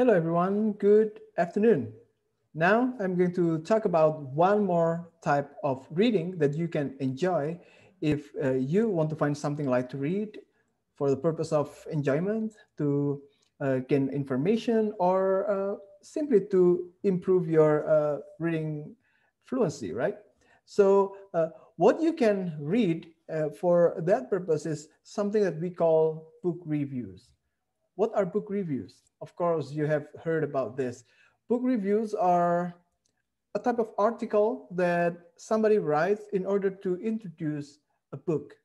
Hello, everyone. Good afternoon. Now I'm going to talk about one more type of reading that you can enjoy if you want to find something light to read for the purpose of enjoyment, to gain information, or simply to improve your reading fluency, right? What you can read for that purpose is something that we call book reviews. What are book reviews? Of course, you have heard about this. Book reviews are a type of article that somebody writes in order to introduce a book.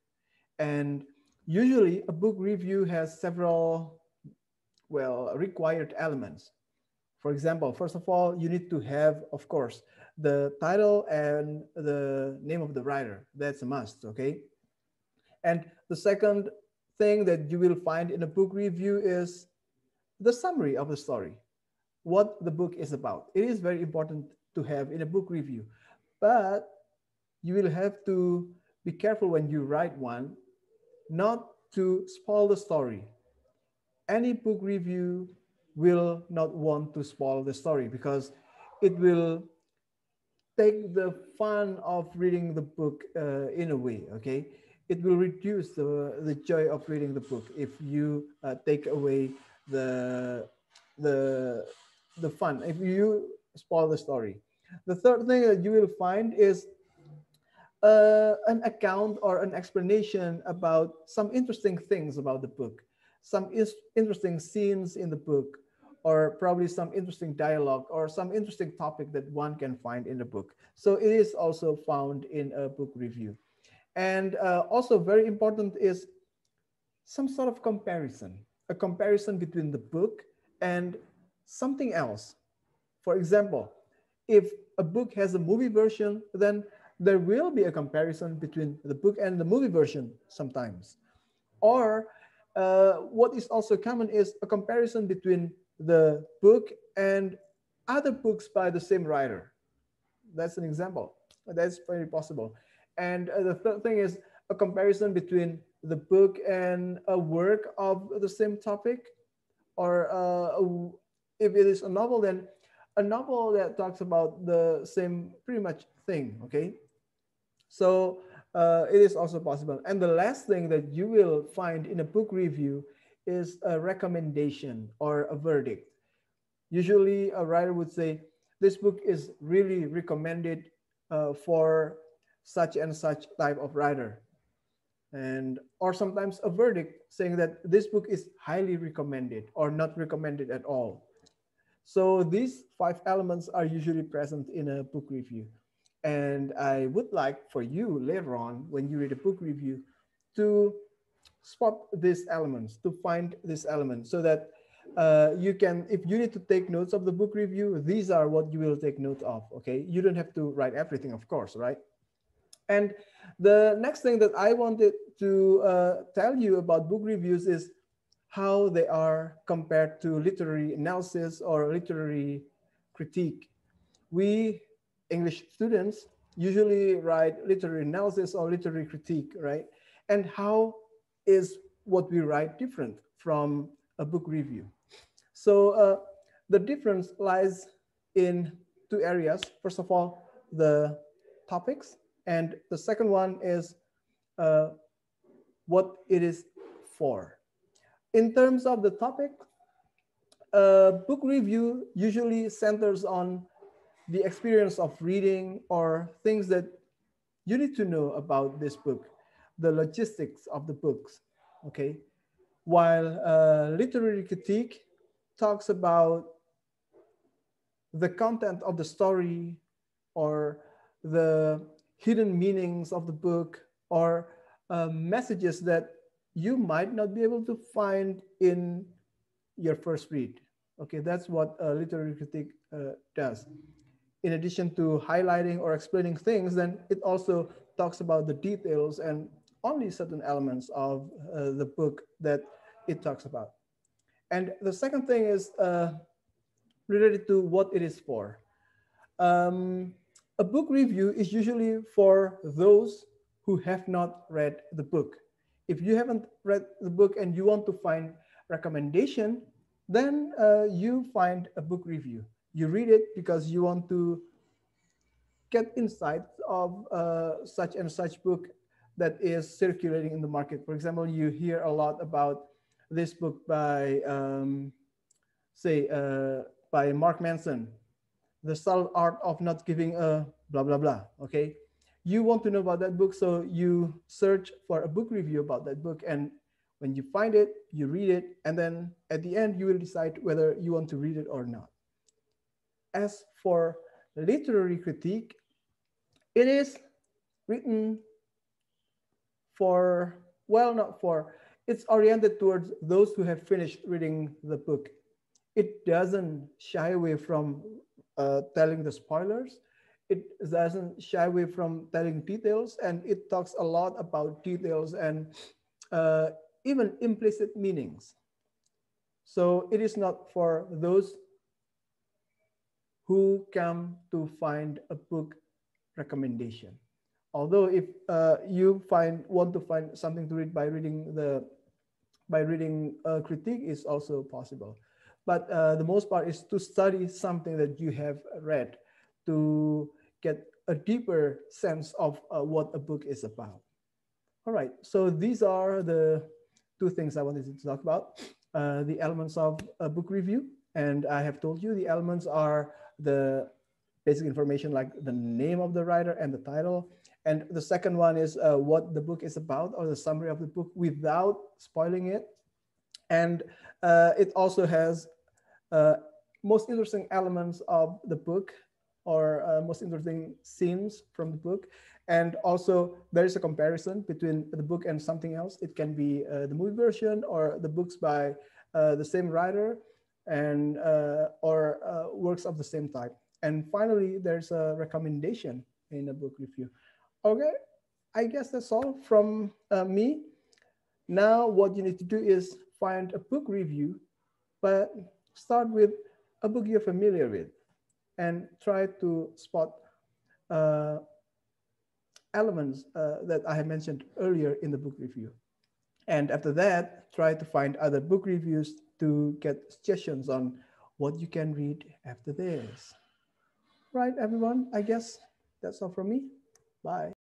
And usually, a book review has several, required elements. For example, first of all, you need to have, of course, the title and the name of the writer. That's a must, okay? And the second thing that you will find in a book review is the summary of the story, what the book is about. It is very important to have in a book review, but you will have to be careful when you write one not to spoil the story. Any book review will not want to spoil the story because it will take the fun of reading the book in a way, okay? It will reduce the joy of reading the book if you take away the, the, the fun, if you spoil the story. The third thing that you will find is an account or an explanation about some interesting things about the book, some interesting scenes in the book, or probably some interesting dialogue or some interesting topic that one can find in the book. So it is also found in a book review. And also very important is some sort of comparison, a comparison between the book and something else. For example, if a book has a movie version, then there will be a comparison between the book and the movie version sometimes. Or what is also common is a comparison between the book and other books by the same writer. That's an example. That's very possible. And the third thing is a comparison between the book and a work of the same topic, or if it is a novel, then a novel that talks about the same pretty much thing. Okay, so it is also possible. And the last thing that you will find in a book review is a recommendation or a verdict. Usually, a writer would say, "This book is really recommended for such and such type of writer," and or sometimes a verdict saying that this book is highly recommended or not recommended at all. So these five elements are usually present in a book review. And I would like for you later on, when you read a book review, to spot these elements, to find these elements so that you can, if you need to take notes of the book review, these are what you will take note of, okay? You don't have to write everything, of course, right? And the next thing that I wanted to tell you about book reviews is how they are compared to literary analysis or literary critique. We English students usually write literary analysis or literary critique, right? And how is what we write different from a book review? So the difference lies in two areas. First of all, the topics, and the second one is uh, what it is for. In terms of the topic, book review usually centers on the experience of reading or things that you need to know about this book, the logistics of the books, okay? While literary critique talks about the content of the story or the hidden meanings of the book or messages that you might not be able to find in your first read. Okay, that's what literary critique does. In addition to highlighting or explaining things, then it also talks about the details and only certain elements of the book that it talks about. And the second thing is related to what it is for. Um, a book review is usually for those who have not read the book. If you haven't read the book and you want to find recommendation, Then you find a book review. You read it because you want to get insights of such and such book that is circulating in the market. For example, you hear a lot about this book by, say, by Mark Manson, The Subtle Art of Not Giving a blah, blah, blah. Okay. You want to know about that book, so you search for a book review about that book. And when you find it, you read it. And then at the end, you will decide whether you want to read it or not. As for literary critique, it is written for, well, not for, it's oriented towards those who have finished reading the book. It doesn't shy away from telling the spoilers. It doesn't shy away from telling details, and it talks a lot about details and uh, even implicit meanings. So it is not for those who come to find a book recommendation. Although if you want to find something to read by reading a critique is also possible, but the most part is to study something that you have read to get a deeper sense of what a book is about. All right, so these are the two things I wanted to talk about: the elements of a book review, and I have told you the elements are the basic information like the name of the writer and the title. And the second one is what the book is about, or the summary of the book without spoiling it. And it also has uh, most interesting elements of the book, or most interesting scenes from the book. And also there is a comparison between the book and something else. It can be the movie version or the books by the same writer, and or works of the same type. And finally, there's a recommendation in a book review. Okay, I guess that's all from me. Now, what you need to do is find a book review, but start with a book you're familiar with and try to spot uh, elements that I have mentioned earlier in the book review. And after that, try to find other book reviews to get suggestions on what you can read after this. Right, everyone, I guess that's all from me. Bye.